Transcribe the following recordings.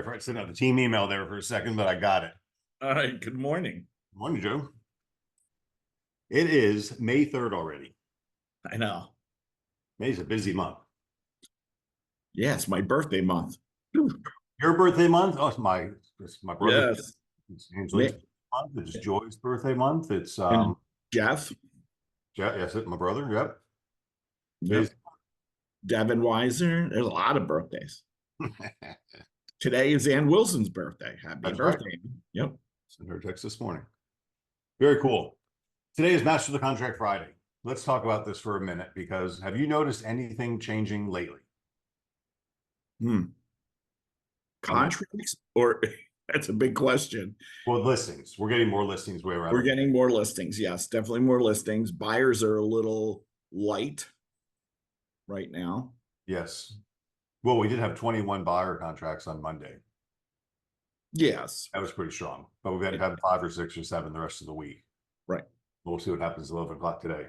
I sent out the team email there for a second, but I got it. All right. Good morning. Morning, Joe. It is May 3rd already. I know. May's a busy month. Yeah, it's my birthday month. Your birthday month? Oh, it's my brother. Yes. It's Angelique's month. It's Joy's birthday month. It's And Jeff, yes, it's my brother. Yep. yep. Devin Weiser. There's a lot of birthdays. Today is Ann Wilson's birthday. Happy That's birthday. Right. Yep. Sent her a text this morning. Very cool. Today is Master the Contract Friday. Let's talk about this for a minute because have you noticed anything changing lately? Contracts or that's a big question. Well, listings. We're getting more listings way around. We're getting more listings. Yes, definitely more listings. Buyers are a little light right now. Yes. Well, we did have 21 buyer contracts on Monday. Yes. That was pretty strong, but we've had 5 or 6 or 7 the rest of the week. Right. We'll see what happens at 11 o'clock today.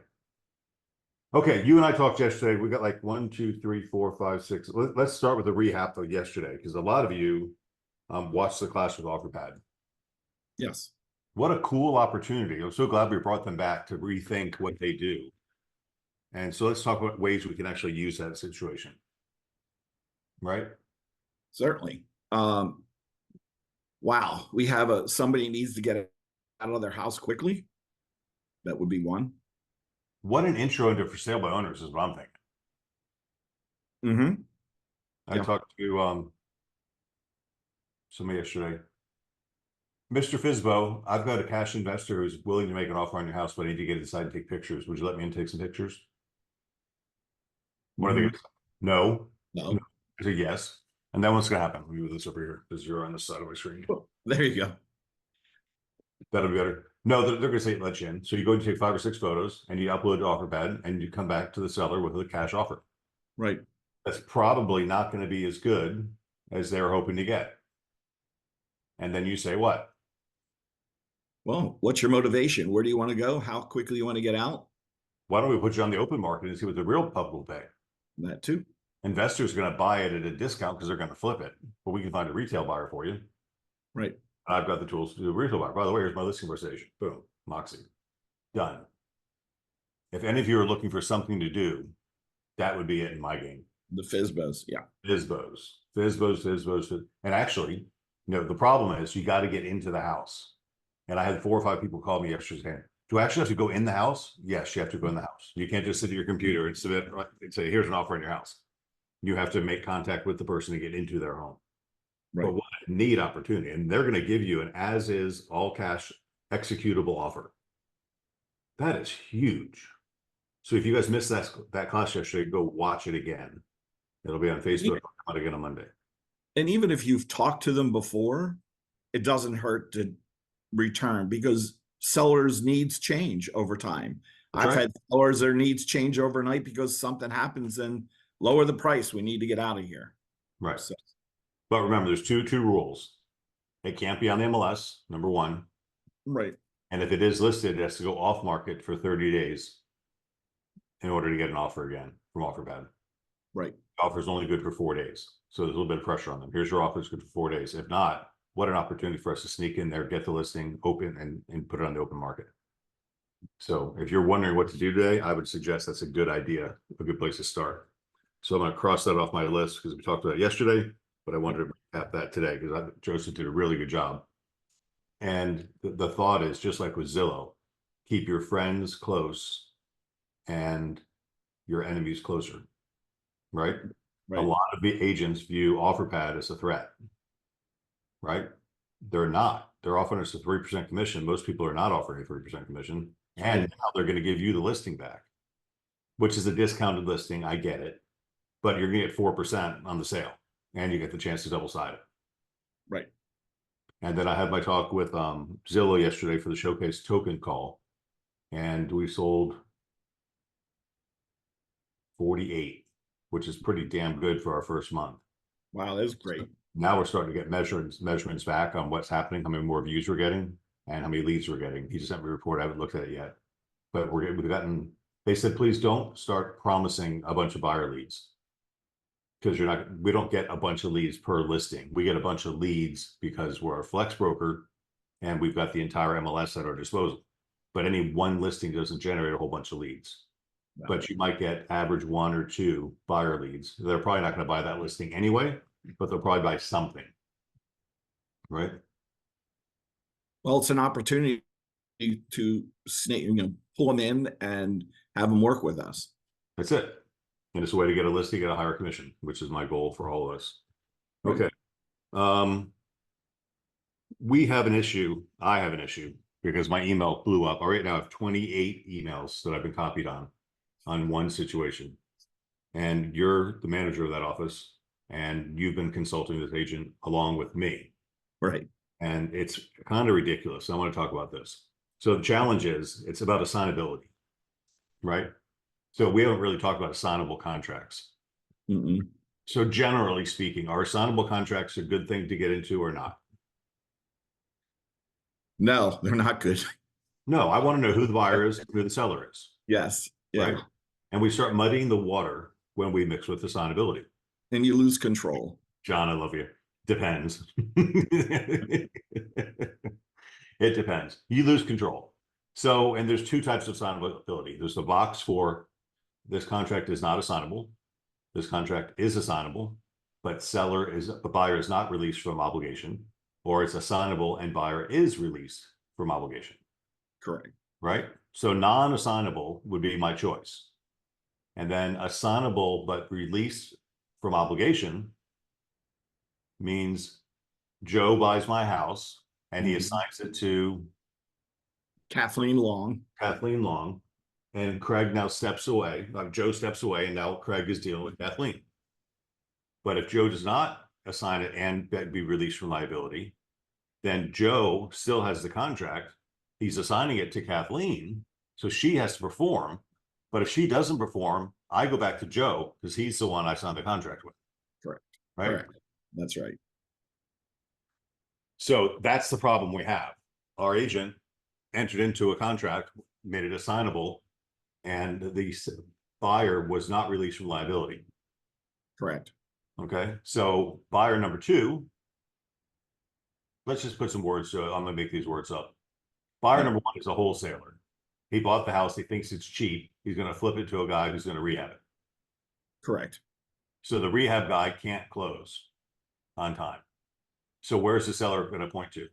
Okay, you and I talked yesterday. We got like 1, 2, 3, 4, 5, 6. Let's start with the recap of yesterday because a lot of you watched the class with OfferPad. Yes. What a cool opportunity. I'm so glad we brought them back to rethink what they do. And so let's talk about ways we can actually use that situation. Right? Certainly. Wow, we have somebody needs to get out of their house quickly. That would be one. What an intro into for sale by owners is what I'm thinking. I talked to somebody yesterday. Mr. Fizbo, I've got a cash investor who's willing to make an offer on your house, but I need to get inside and take pictures. Would you let me in take some pictures? What are they? No. No. I said yes. And then what's going to happen? Let me move this over here because you're on the side of my screen. Oh, there you go. That'll be better. No, they're going to say let you in. So you go and take 5 or 6 photos and you upload to OfferPad and you come back to the seller with a cash offer. Right. That's probably not going to be as good as they're hoping to get. And then you say what? Well, what's your motivation? Where do you want to go? How quickly you want to get out? Why don't we put you on the open market and see what the real public will pay? That too. Investors are going to buy it at a discount because they're going to flip it, but we can find a retail buyer for you. Right. I've got the tools to do a retail buyer. By the way, here's my listing conversation. Boom, Moxie, done. If any of you are looking for something to do, that would be it in my game. The Fizbos, yeah. Fizbos. And actually, the problem is you got to get into the house. And I had 4 or 5 people call me yesterday saying, do I actually have to go in the house? Yes, you have to go in the house. You can't just sit at your computer and submit and say, here's an offer in your house. You have to make contact with the person to get into their home. Right. But what a neat opportunity. And they're going to give you an as is all cash executable offer. That is huge. So if you guys missed that class yesterday, go watch it again. It'll be on Facebook again on Monday. And even if you've talked to them before, it doesn't hurt to return because sellers' needs change over time. I've had sellers, their needs change overnight because something happens and lower the price. We need to get out of here. Right. So, but remember, there's two rules. It can't be on the MLS, number one. Right. And if it is listed, it has to go off market for 30 days in order to get an offer again from OfferPad. Right. The offer is only good for 4 days. So there's a little bit of pressure on them. Here's your offer, it's good for 4 days. If not, what an opportunity for us to sneak in there, get the listing open and put it on the open market. So if you're wondering what to do today, I would suggest that's a good idea, a good place to start. So I'm going to cross that off my list because we talked about it yesterday, but I wanted to recap that today because Joseph did a really good job. And the thought is just like with Zillow, keep your friends close and your enemies closer, right? A lot of the agents view OfferPad as a threat, right? They're not. They're offering us a 3% commission. Most people are not offering a 3% commission. And now they're going to give you the listing back, which is a discounted listing. I get it. But you're going to get 4% on the sale and you get the chance to double side it. Right. And then I had my talk with Zillow yesterday for the showcase token call. And we sold 48, which is pretty damn good for our first month. Wow, that's great. Now we're starting to get measurements back on what's happening, how many more views we're getting, and how many leads we're getting. He just sent me a report. I haven't looked at it yet. But we've gotten, they said, please don't start promising a bunch of buyer leads. Because we don't get a bunch of leads per listing. We get a bunch of leads because we're a flex broker and we've got the entire MLS at our disposal. But any one listing doesn't generate a whole bunch of leads. No. But you might get average 1 or 2 buyer leads. They're probably not going to buy that listing anyway, but they'll probably buy something. Right? Well, it's an opportunity to pull them in and have them work with us. That's it. And it's a way to get a listing at a higher commission, which is my goal for all of us. Right. Okay. We have an issue. I have an issue because my email blew up. Right now I have 28 emails that I've been copied on one situation. And you're the manager of that office and you've been consulting this agent along with me. Right. And it's kind of ridiculous. I want to talk about this. So the challenge is it's about assignability, right? So we haven't really talked about assignable contracts. Mm-mm. So generally speaking, are assignable contracts a good thing to get into or not? No, they're not good. No, I want to know who the buyer is, who the seller is. Yes. Yeah. Right. And we start muddying the water when we mix with assignability. And you lose control. John, I love you. Depends. It depends. You lose control. So, and there's 2 types of assignability. There's the box for this contract is not assignable. This contract is assignable, but the buyer is not released from obligation, or it's assignable and buyer is released from obligation. Correct. Right? So non-assignable would be my choice. And then assignable but released from obligation means Joe buys my house and he assigns it to Kathleen Long. And Craig now steps away. Joe steps away and now Craig is dealing with Kathleen. But if Joe does not assign it and be released from liability, then Joe still has the contract. He's assigning it to Kathleen, so she has to perform. But if she doesn't perform, I go back to Joe because he's the one I signed the contract with. Correct. Right. Correct. That's right. So that's the problem we have. Our agent entered into a contract, made it assignable, and the buyer was not released from liability. Correct. Okay. So buyer number 2, let's just put some words. So I'm going to make these words up. Buyer number 1 is a wholesaler. He bought the house. He thinks it's cheap. He's going to flip it to a guy who's going to rehab it. Correct. So the rehab guy can't close on time. So where's the seller going to point to?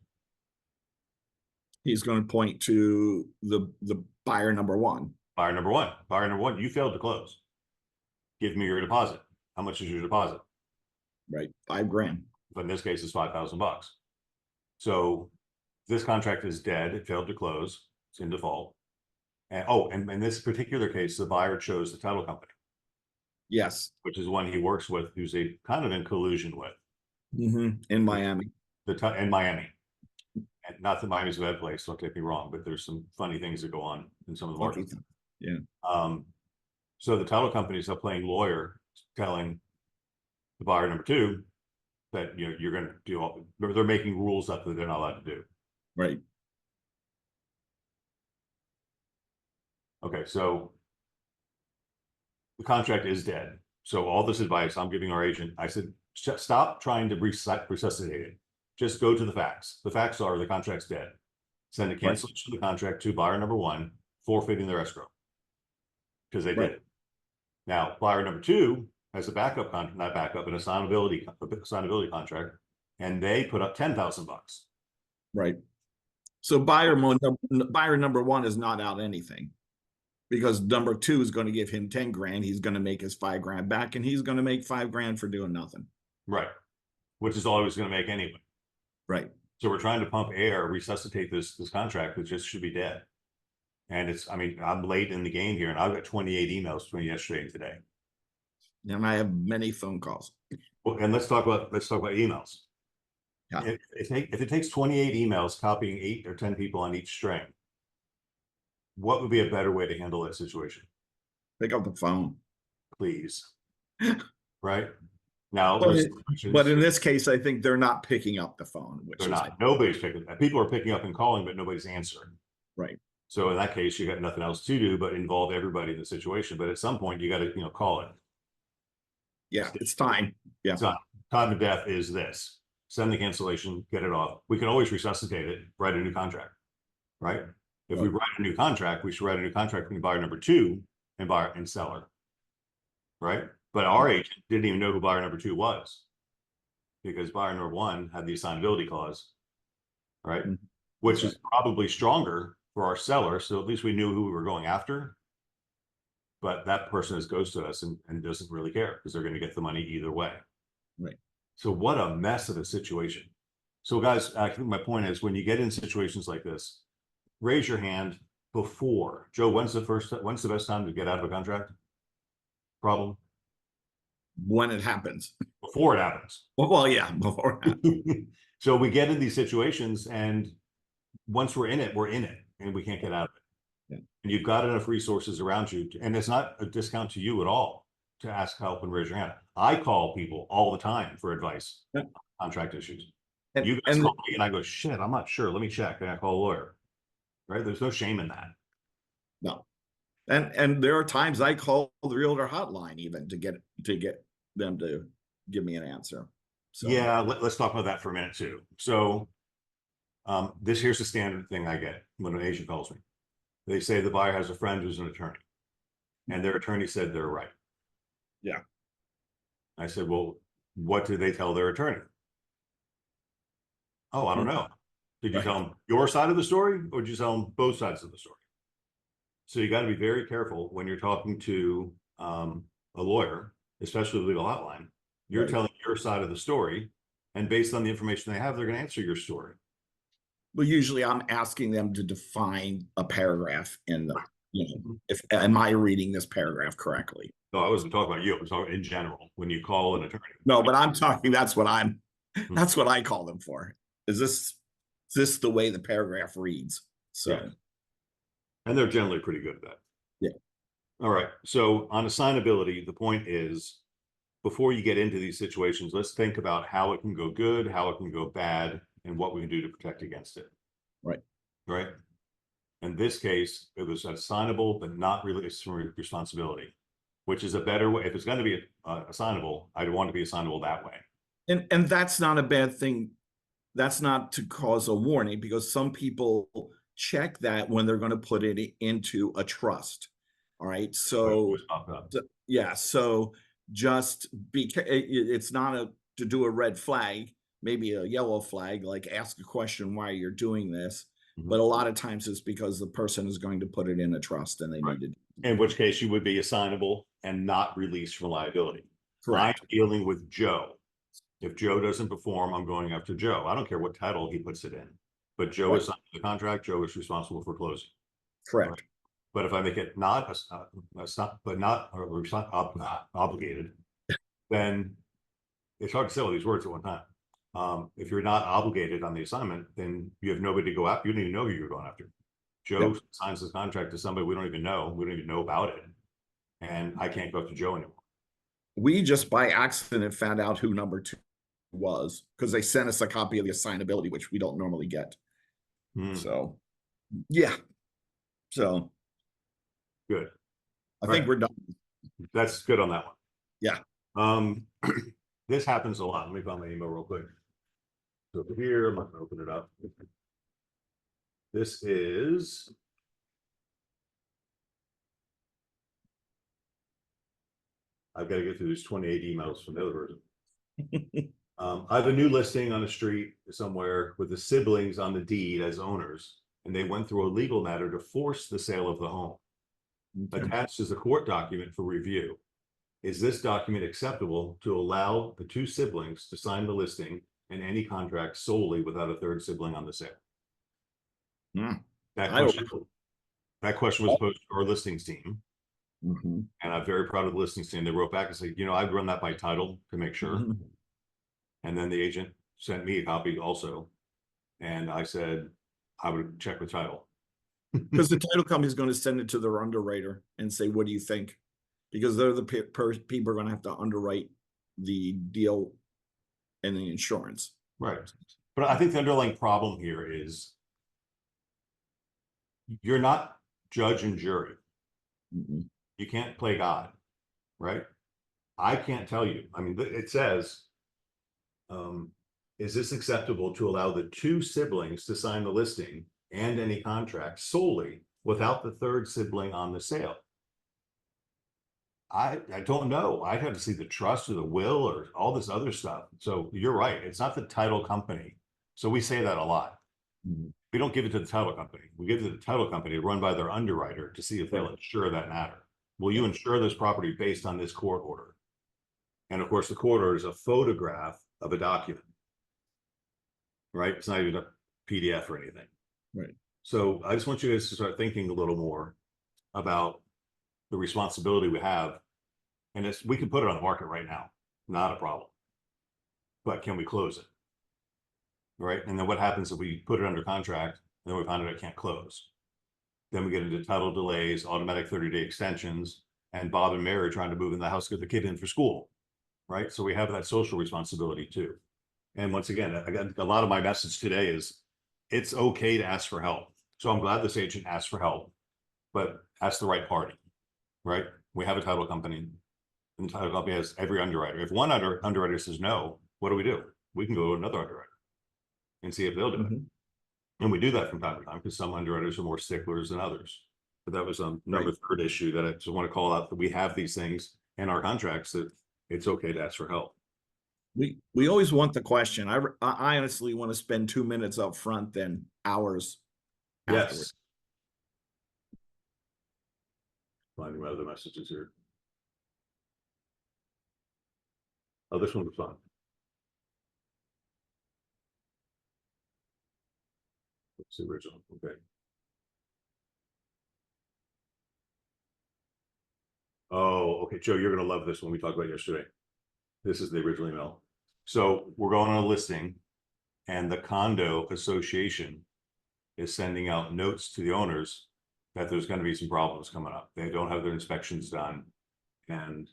He's going to point to the buyer number 1. Buyer number 1. Buyer number 1, you failed to close. Give me your deposit. How much is your deposit? Right. $5,000. But in this case, it's $5,000. So this contract is dead. It failed to close. It's in default. And in this particular case, the buyer chose the title company. Yes. Which is one he works with, who's a kind of in collusion with. In Miami. In Miami. And not that Miami's a bad place, don't get me wrong, but there's some funny things that go on in some of the markets. Yeah. So the title companies are playing lawyer, telling the buyer number 2 that you're going to do all. They're making rules up that they're not allowed to do. Right. Okay, so the contract is dead. So all this advice I'm giving our agent, I said, stop trying to resuscitate it. Just go to the facts. The facts are the contract's dead. Send a cancellation of the contract to buyer number 1, forfeiting their escrow. Because they did it. Now, buyer number 2 has a backup contract, not backup, an assignability contract, and they put up $10,000. Right. So buyer number 1 is not out anything, because number 2 is going to give him 10 grand. He's going to make his $5,000 back, and he's going to make $5,000 for doing nothing. Right. Which is all he was going to make anyway. Right. So we're trying to pump air, resuscitate this contract that just should be dead. And I'm late in the game here, and I've got 28 emails between yesterday and today. And I have many phone calls. Well, and let's talk about emails. Yeah. If it takes 28 emails, copying 8 or 10 people on each string, what would be a better way to handle that situation? Pick up the phone. Please. Right? Now, but in this case, I think they're not picking up the phone. They're not. Nobody's picking up. People are picking up and calling, but nobody's answering. Right. So in that case, you got nothing else to do but involve everybody in the situation. But at some point, you got to call it. Yeah, it's time. Yeah. Time to death is this. Send the cancellation, get it off. We can always resuscitate it, write a new contract, right? If we write a new contract, we should write a new contract between buyer number 2 and buyer and seller, right? But our agent didn't even know who buyer number 2 was because buyer number 1 had the assignability clause, right? Which is probably stronger for our seller. So at least we knew who we were going after. But that person has ghosted us and doesn't really care because they're going to get the money either way. Right. So what a mess of a situation. So guys, I think my point is when you get in situations like this, raise your hand before. Joe, when's the best time to get out of a contract? Problem? When it happens. Before it happens. Well, yeah, before it happens. So we get in these situations and once we're in it and we can't get out of it. Yeah. And you've got enough resources around you. And it's not a discount to you at all to ask help and raise your hand. I call people all the time for advice on contract issues. You guys call me and I go, shit, I'm not sure. Let me check. And I call a lawyer. Right? There's no shame in that. No. And there are times I call the realtor hotline even to get them to give me an answer. So yeah, let's talk about that for a minute too. So here's the standard thing I get when an agent calls me. They say the buyer has a friend who's an attorney and their attorney said they're right. Yeah. I said, well, what did they tell their attorney? Oh, I don't know. Did you tell them your side of the story or did you tell them both sides of the story? So you got to be very careful when you're talking to a lawyer, especially the legal hotline. You're telling your side of the story, and based on the information they have, they're going to answer your story. Well, usually I'm asking them to define a paragraph in the, am I reading this paragraph correctly? No, I wasn't talking about you. I was talking in general when you call an attorney. No, but I'm talking, that's what I call them for. Is this the way the paragraph reads? So. Yeah. And they're generally pretty good at that. Yeah. All right. So on assignability, the point is before you get into these situations, let's think about how it can go good, how it can go bad, and what we can do to protect against it. Right. Right. In this case, it was assignable, but not released from responsibility, which is a better way. If it's going to be assignable, I'd want to be assignable that way. And that's not a bad thing. That's not to cause a warning because some people check that when they're going to put it into a trust. All right. So yeah. So just it's not to do a red flag, maybe a yellow flag, like ask a question why you're doing this. But a lot of times it's because the person is going to put it in a trust and they need to. In which case you would be assignable and not released from liability. Correct. I'm dealing with Joe. If Joe doesn't perform, I'm going after Joe. I don't care what title he puts it in. But Joe is signed the contract. Joe is responsible for closing. Correct. Right? But if I make it not obligated, then it's hard to say all these words at one time. If you're not obligated on the assignment, then you have nobody to go after. You don't even know who you're going after. Joe signs this contract to somebody we don't even know. We don't even know about it. And I can't go after Joe anymore. We just by accident found out who number 2 was because they sent us a copy of the assignability, which we don't normally get. So, yeah. So good. I think we're done. That's good on that one. Yeah. This happens a lot. Let me find my email real quick. So over here, I'm not going to open it up. This is. I've got to get through these 28 emails from the other version. I have a new listing on a street somewhere with the siblings on the deed as owners, and they went through a legal matter to force the sale of the home. Attached is a court document for review. Is this document acceptable to allow the 2 siblings to sign the listing and any contract solely without a 3rd sibling on the sale? That question was posed to our listings team. And I'm very proud of the listings team. They wrote back and said, I'd run that by title to make sure. And then the agent sent me a copy also. And I said, I would check with title. Because the title company is going to send it to their underwriter and say, what do you think? Because they're the people are going to have to underwrite the deal and the insurance. Right. But I think the underlying problem here is you're not judge and jury. You can't play God, right? I can't tell you. I mean, it says, is this acceptable to allow the two siblings to sign the listing and any contract solely without the third sibling on the sale? I don't know. I'd have to see the trust or the will or all this other stuff. So you're right. It's not the title company. So we say that a lot. We don't give it to the title company. We give it to the title company run by their underwriter to see if they'll insure that matter. Will you insure this property based on this court order? And of course, the court order is a photograph of a document, right? It's not even a PDF or anything. Right. So I just want you guys to start thinking a little more about the responsibility we have. And we can put it on the market right now, not a problem. But can we close it? Right. And then what happens if we put it under contract and then we find out it can't close? Then we get into title delays, automatic 30-day extensions, and Bob and Mary trying to move in the house, get the kid in for school. Right. So we have that social responsibility too. And once again, I got a lot of my message today is it's okay to ask for help. So I'm glad this agent asked for help, but ask the right party. Right. We have a title company. And the title company has every underwriter. If one underwriter says no, what do? We can go to another underwriter and see if they'll do it. And we do that from time to time because some underwriters are more sticklers than others. But that was another third issue that I just want to call out, that we have these things in our contracts that it's okay to ask for help. We always want the question. I honestly want to spend 2 minutes up front than hours afterwards. Yes. Finding my other messages here. Oh, this one was fun. It's the original. Okay. Oh, okay, Joe, you're gonna love this one we talked about yesterday. This is the original email. So we're going on a listing, and the condo association is sending out notes to the owners that there's going to be some problems coming up. They don't have their inspections done, and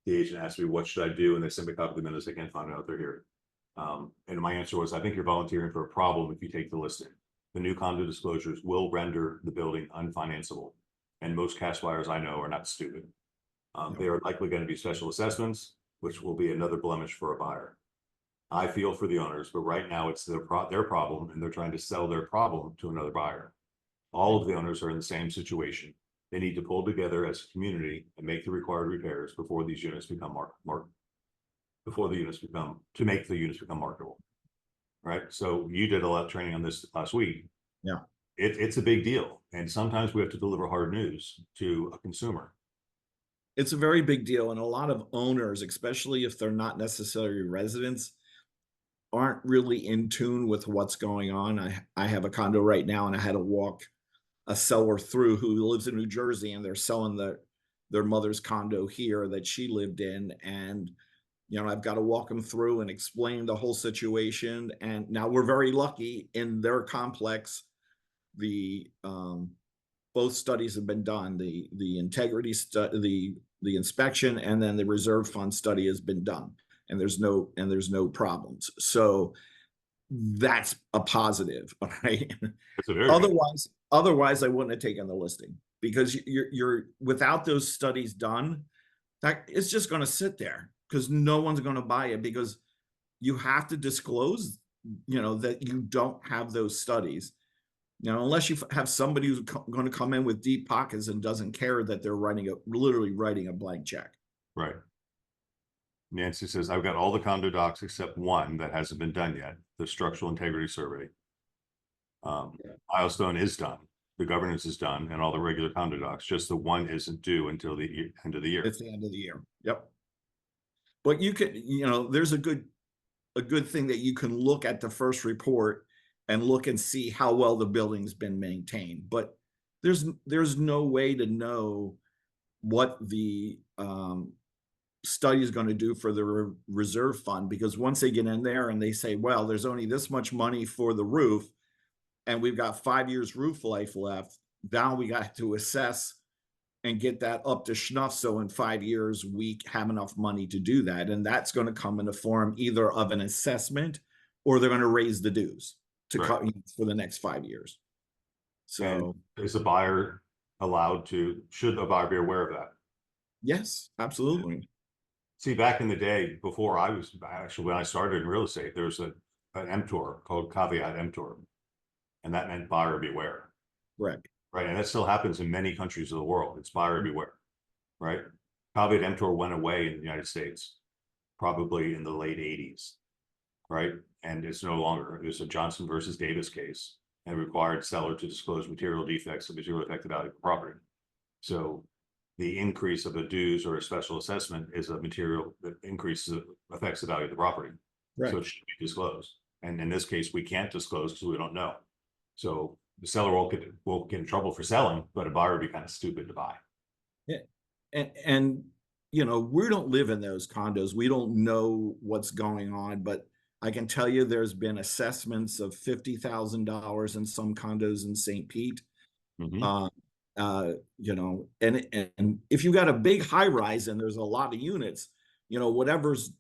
the agent asked me, what should I do? And they sent me a copy of the minutes. They can't find out they're here. And my answer was, I think you're volunteering for a problem if you take the listing. The new condo disclosures will render the building unfinanceable. And most cash buyers I know are not stupid. They are likely going to be special assessments, which will be another blemish for a buyer. I feel for the owners, but right now it's their problem, and they're trying to sell their problem to another buyer. All of the owners are in the same situation. They need to pull together as a community and make the required repairs before these units become to make the units become marketable. Right. So you did a lot of training on this last week. Yeah. It's a big deal. And sometimes we have to deliver hard news to a consumer. It's a very big deal. And a lot of owners, especially if they're not necessarily residents, aren't really in tune with what's going on. I have a condo right now, and I had to walk a seller through who lives in New Jersey, and they're selling their mother's condo here that she lived in. And, I've got to walk them through and explain the whole situation. And now we're very lucky in their complex. Both studies have been done. The integrity study, the inspection, and then the reserve fund study has been done. And there's no problems. So that's a positive, right? Otherwise I wouldn't have taken the listing, because you're without those studies done, that it's just going to sit there because no one's going to buy it, because you have to disclose, that you don't have those studies, unless you have somebody who's going to come in with deep pockets and doesn't care that they're literally writing a blank check. Right. Nancy says, I've got all the condo docs except one that hasn't been done yet, the structural integrity survey. Milestone is done, the governance is done, and all the regular condo docs, just the one isn't due until the end of the year. It's the end of the year. Yep. But you could, there's a good thing that you can look at the first report and look and see how well the building's been maintained. But there's no way to know what the study is going to do for the reserve fund, because once they get in there and they say, well, there's only this much money for the roof, and we've got 5 years roof life left, now we got to assess and get that up to snuff. So in 5 years, we have enough money to do that. And that's going to come in the form either of an assessment, or they're going to raise the dues to cut for the next 5 years. So and is the buyer should the buyer be aware of that? Yes, absolutely. See, back in the day, before I was actually, when I started in real estate, there was an MTOR called caveat emptor, and that meant buyer beware, Correct. right? And that still happens in many countries of the world. It's buyer beware, right? Caveat emptor went away in the United States, probably in the late 80s, right? And it's no longer. It was a Johnson versus Davis case and required seller to disclose material defects of material affected value of the property. So the increase of a dues or a special assessment is a material that increases, affects the value of the property. Right. So it should be disclosed. And in this case, we can't disclose because we don't know. So the seller won't get in trouble for selling, but a buyer would be kind of stupid to buy. Yeah. And you know, we don't live in those condos. We don't know what's going on, but I can tell you there's been assessments of $50,000 in some condos in St. Pete. Mhm. You know, and if you got a big high rise and there's a lot of units, you know, whatever's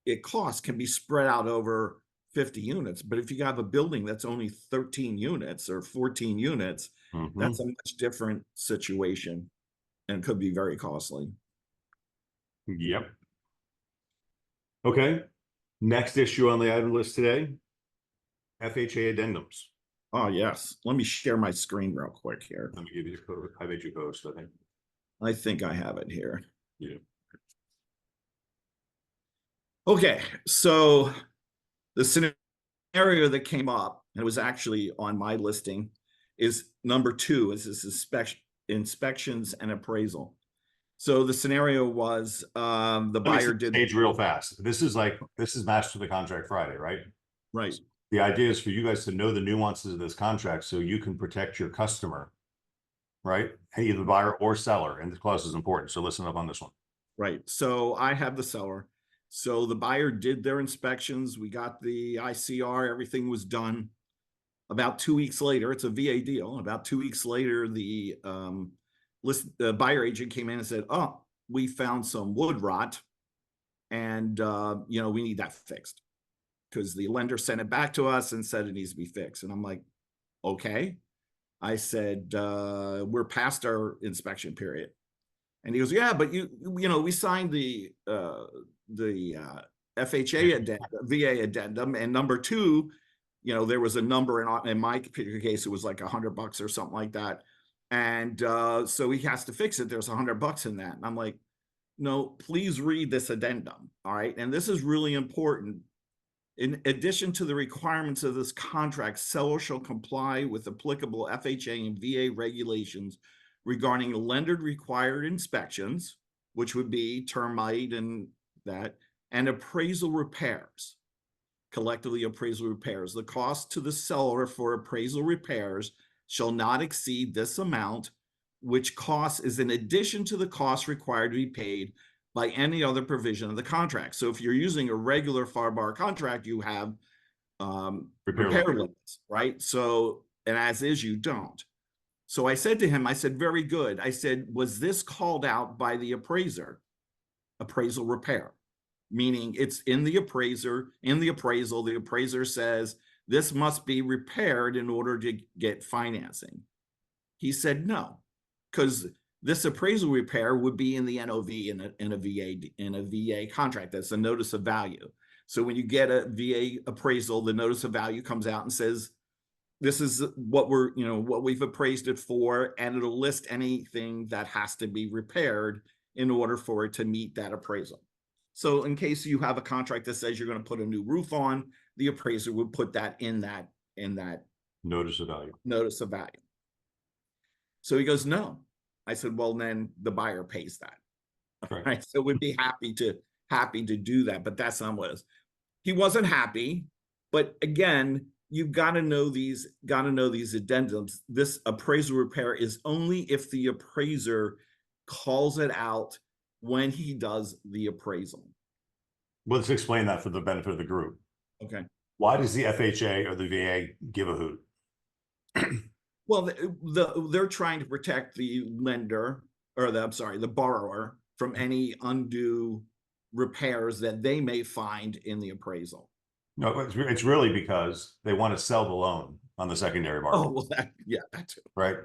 it costs can be spread out over 50 units. But if you have a building that's only 13 units or 14 units, that's Mhm. a much different situation and could be very costly. Yep. Okay. Next issue on the item list today, FHA addendums. Oh, yes. Let me share my screen real quick here. Let me give you the code. I made you post, I think. I think I have it here. Yeah. Okay, so the scenario that came up, and it was actually on my listing, is number 2, is this inspections and appraisal. So the scenario was the buyer did stage real fast. This is Master the Contract Friday, right? right. The idea is for you guys to know the nuances of this contract so you can protect your customer, right? Either buyer or seller. And the clause is important. So listen up on this one. Right. So I have the seller. So the buyer did their inspections. We got the ICR, everything was done. About 2 weeks later, it's a VA deal. About 2 weeks later, the buyer agent came in and said, "Oh, we found some wood rot, and you know, we need that fixed." Because the lender sent it back to us and said it needs to be fixed. And I'm like, okay. I said, we're past our inspection period. And he goes, yeah, but you know, we signed the FHA VA addendum, and number 2, you know, there was a number in my particular case, it was like $100 or something like that. And so he has to fix it. There's $100 in that. And I'm like, no, please read this addendum. All right. And this is really important. In addition to the requirements of this contract, seller shall comply with applicable FHA and VA regulations regarding lender required inspections, which would be termite and that, and appraisal repairs. Collectively, appraisal repairs. The cost to the seller for appraisal repairs shall not exceed this amount, which cost is in addition to the cost required to be paid by any other provision of the contract. So if you're using a regular FAR contract, you have repair limits, right? So, and as is, you don't. So I said to him, I said, very good. I said, was this called out by the appraiser? Appraisal repair, meaning it's in the appraiser, in the appraisal, the appraiser says this must be repaired in order to get financing. He said no, because this appraisal repair would be in the NOV in a VA contract. That's a notice of value. So when you get a VA appraisal, the notice of value comes out and says, this is what what we've appraised it for, and it'll list anything that has to be repaired in order for it to meet that appraisal. So in case you have a contract that says you're going to put a new roof on, the appraiser would put that in that notice of value. Notice of value. So he goes, no. I said, well, then the buyer pays that. Right. So we'd be happy to do that, but that's not what it is. He wasn't happy, but again, you've got to know these addendums. This appraisal repair is only if the appraiser calls it out when he does the appraisal. Let's explain that for the benefit of the group. Okay. Why does the FHA or the VA give a hoot? Well, they're trying to protect the lender or the borrower from any undue repairs that they may find in the appraisal. No, it's really because they want to sell the loan on the secondary market. Oh, well, that too. Right.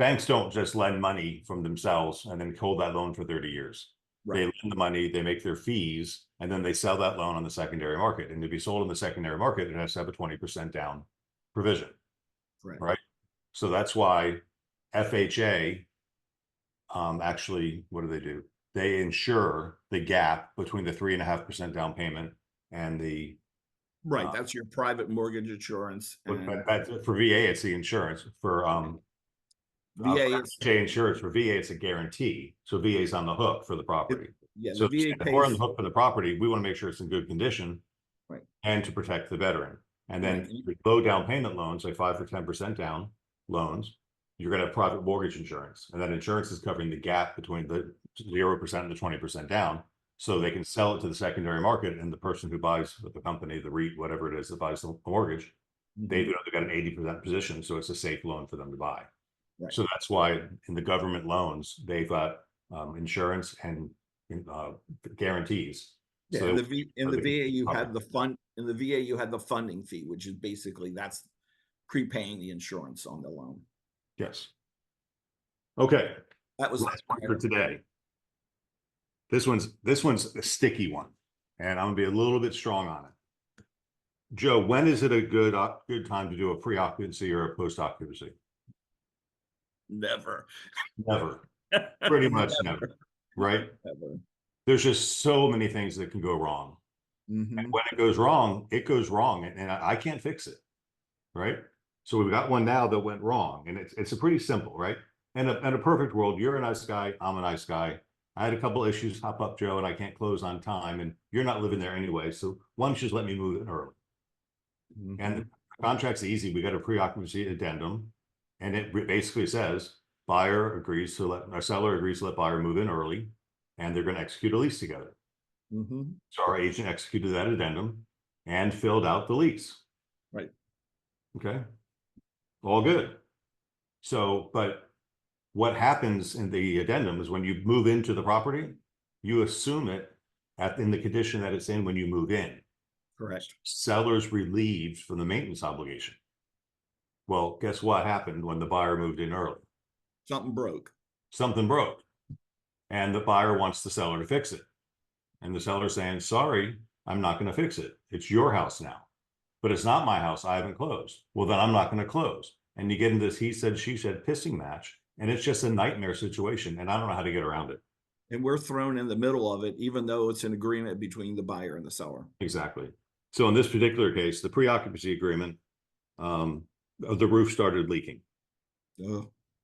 banks don't just lend money from themselves and then hold that loan for 30 years. They Right. lend the money, they make their fees, and then they sell that loan on the secondary market. And to be sold in the secondary market, it has to have a 20% down provision, Right. right? So that's why FHA, actually, what do? They insure the gap between the 3.5% down payment and the Right. That's your private mortgage insurance. And for VA, it's the insurance. For VA is, FHA insurance, for VA, it's a guarantee. So VA is on the hook for the property. yeah, So the VA if we're on the pays, hook for the property, we want to make sure it's in good condition right. and to protect the veteran. And then Right. the low down payment loans, like 5 or 10% down loans, you're going to have private mortgage insurance. And that insurance is covering the gap between the 0% and the 20% down. So they can sell it to the secondary market, and the person who buys with the company, the REIT, whatever it is that buys the mortgage, they've got an 80% position. So it's a safe loan for them to buy. Right. So that's why in the government loans, they've got insurance and guarantees. Yeah, So in the VA, you had the funding fee, which is basically that's prepaying the insurance on the loan. yes. Okay. That was Last one for today. This one's a sticky one, and I'm gonna be a little bit strong on it. Joe, when is it a good time to do a pre-occupancy or a post-occupancy? never. Never. Pretty much never. Right? Never. There's just so many things that can go wrong. And when it goes wrong, and I can't fix it. Right? So we've got one now that went wrong, and it's a pretty simple, right? In a perfect world, you're a nice guy, I'm a nice guy. I had a couple issues pop up, Joe, and I can't close on time, and you're not living there anyway. So why don't you just let me move in early? And the contract's easy. We got a pre-occupancy addendum, and it basically says seller agrees to let buyer move in early, and they're going to execute a lease together. So our agent executed that addendum and filled out the lease. Right. Okay. All good. So, but what happens in the addendum is when you move into the property, you assume it in the condition that it's in when you move in. Correct. Seller's relieved from the maintenance obligation. Well, guess what happened when the buyer moved in early? Something broke. Something broke. And the buyer wants the seller to fix it. And the seller's saying, sorry, I'm not going to fix it. It's your house now. But it's not my house. I haven't closed. Well, then I'm not going to close. And you get into this he said, she said pissing match. And it's just a nightmare situation. And I don't know how to get around it. And we're thrown in the middle of it, even though it's an agreement between the buyer and the seller. Exactly. So in this particular case, the pre-occupancy agreement, the roof started leaking.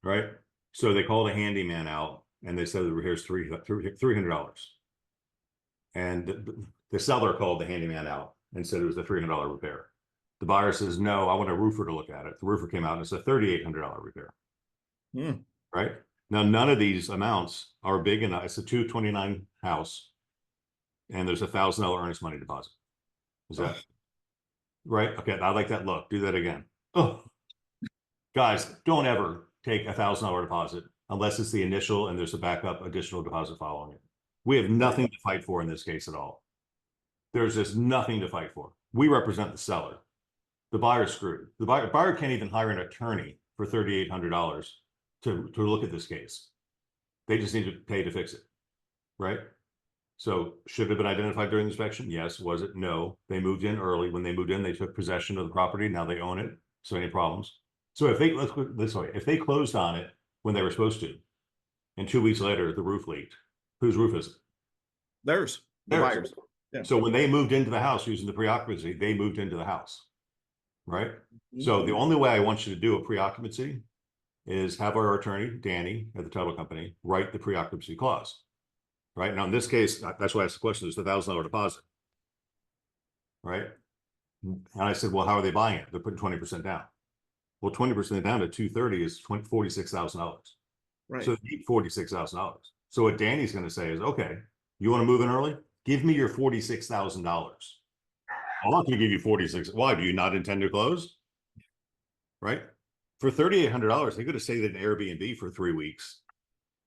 Right. So they called a handyman out and they said, here's $300. And the seller called the handyman out and said it was a $300 repair. The buyer says, no, I want a roofer to look at it. The roofer came out and it's a $3,800 repair. Right. Now, none of these amounts are big enough. It's a 229 house and there's $1,000 earnest money deposit. Is that right? Okay. I like that look. Do that again. Oh, guys, don't ever take $1,000 deposit unless it's the initial and there's a backup additional deposit following it. We have nothing to fight for in this case at all. There's just nothing to fight for. We represent the seller. The buyer's screwed. The buyer can't even hire an attorney for $3,800 to look at this case. They just need to pay to fix it, right? So should it have been identified during the inspection? Yes. Was it? No. They moved in early. When they moved in, they took possession of the property. Now they own it. So any problems? So if let's put it this way, if they closed on it when they were supposed to, and 2 weeks later the roof leaked, whose roof is it? Theirs. The buyers. Yeah. So when they moved into the house using the pre-occupancy, they moved into the house, right? So the only way I want you to do a pre-occupancy is have our attorney, Danny, at the title company, write the pre-occupancy clause, right? Now, in this case, that's why I asked the question, is the $1,000 deposit, right? And I said, well, how are they buying it? They're putting 20% down. Well, 20% down to 230 is $46,000. Right. So they need $46,000. So what Danny's going to say is, okay, you want to move in early? Give me your $46,000. I'm not going to give you 46. Why? Do you not intend to close? Right? For $3,800, they could have stayed in an Airbnb for 3 weeks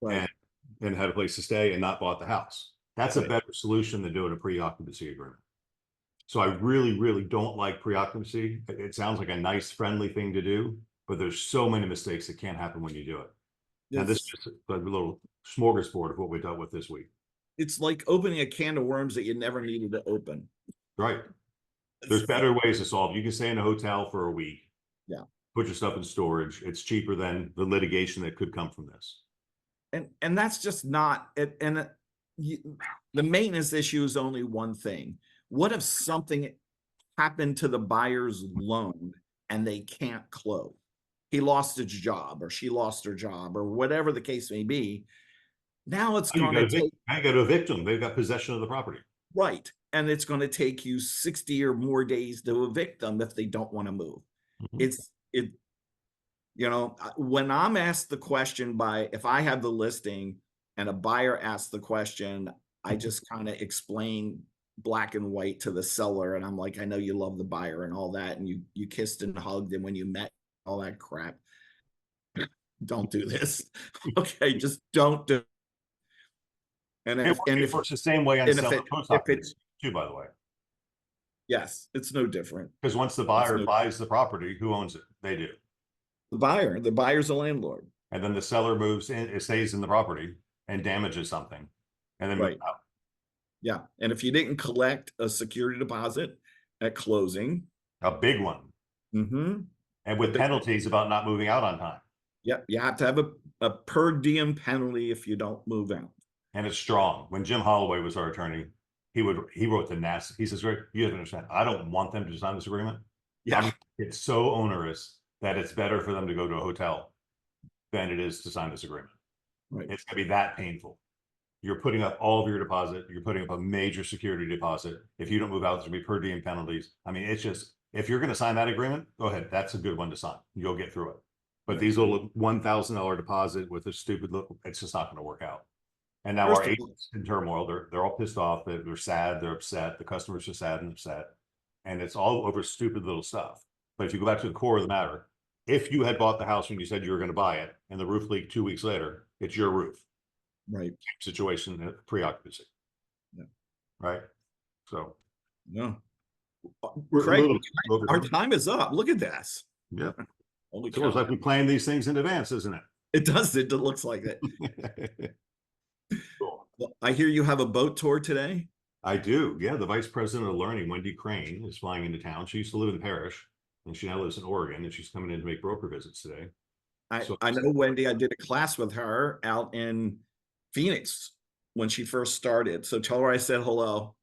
and had a place to stay and not bought the house. That's a better solution than doing a pre-occupancy agreement. So I really, really don't like pre-occupancy. It sounds like a nice, friendly thing to do, but there's so many mistakes that can't happen when you do it. And this is just a little smorgasbord of what we dealt with this week. It's like opening a can of worms that you never needed to open. Right. There's better ways to solve. You can stay in a hotel for a week. Yeah. Put your stuff in storage. It's cheaper than the litigation that could come from this. And that's just not it. And the maintenance issue is only one thing. What if something happened to the buyer's loan and they can't close? He lost his job, or she lost her job, or whatever the case may be. Now it's going to take. I got to evict them. They've got possession of the property. Right. And it's going to take you 60 or more days to evict them if they don't want to move. Mm-hmm. When I'm asked the question if I have the listing and a buyer asks the question, I just kind of explain black and white to the seller. And I'm like, I know you love the buyer and all that. And you kissed and hugged. And when you met, all that crap. Don't do this. Okay. Just don't do. And if it works the same way on selling post office too, by the way. Yes, it's no different. Because once the buyer buys the property, who owns it? They do. The buyer's a landlord. And then the seller moves in, it stays in the property and damages something and then moves out. Yeah. And if you didn't collect a security deposit at closing, a big one. Mm-hmm. And with penalties about not moving out on time. Yep. You have to have a per diem penalty if you don't move out. And it's strong. When Jim Holloway was our attorney, he wrote the nasty. He says, you have to understand, I don't want them to sign this agreement. Yeah. It's so onerous that it's better for them to go to a hotel than it is to sign this agreement. Right. It's going to be that painful. You're putting up all of your deposit. You're putting up a major security deposit. If you don't move out, there's going to be per diem penalties. I mean, it's just, if you're going to sign that agreement, go ahead. That's a good one to sign. You'll get through it. But these little $1,000 deposit with a stupid little, it's just not going to work out. And now our agents in turmoil, they're all pissed off. They're sad. They're upset. The customers are sad and upset. And it's all over stupid little stuff. But if you go back to the core of the matter, if you had bought the house when you said you were going to buy it and the roof leaked 2 weeks later, it's your roof. Right. Situation pre-occupancy. Yeah. Right. So. Yeah. Craig, our time is up. Look at this. Yeah. It's almost like we plan these things in advance, isn't it? It does. It looks like it. Cool. Well, I hear you have a boat tour today. I do. Yeah. The vice president of learning, Wendy Crane, is flying into town. She used to live in the parish and she now lives in Oregon, and she's coming in to make broker visits today. I know Wendy. I did a class with her out in Phoenix when she first started. So tell her I said hello.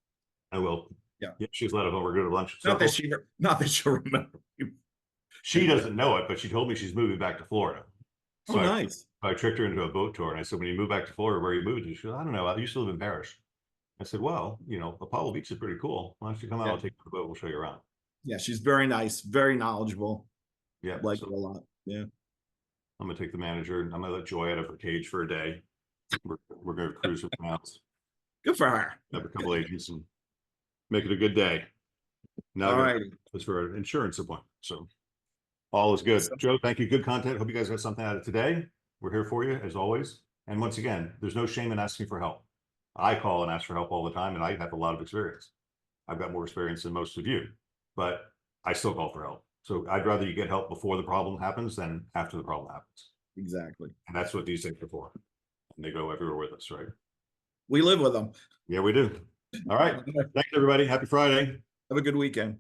I will. Yeah. She's let us know we're good at lunch. Not that she'll remember you. She doesn't know it, but she told me she's moving back to Florida. So nice. I tricked her into a boat tour, and I said, when you move back to Florida, where are you moving? She goes, I don't know. I used to live in Parish. I said, well, Apollo Beach is pretty cool. Why don't you come out? I'll take you to the boat. We'll show you around. Yeah, she's very nice, very knowledgeable. Yeah. Like her a lot. Yeah. I'm going to take the manager and I'm going to let Joy out of her cage for a day. We're going to cruise with the house. Good for her. Have a couple agents and make it a good day. Now, all right. It's for an insurance appointment. So all is good. Joe, thank you. Good content. Hope you guys got something out of today. We're here for you as always. And once again, there's no shame in asking for help. I call and ask for help all the time, and I have a lot of experience. I've got more experience than most of you, but I still call for help. So I'd rather you get help before the problem happens than after the problem happens. Exactly. And that's what these things are for. And they go everywhere with us, right? We live with them. Yeah, we do. All right. Thanks, everybody. Happy Friday. Have a good weekend.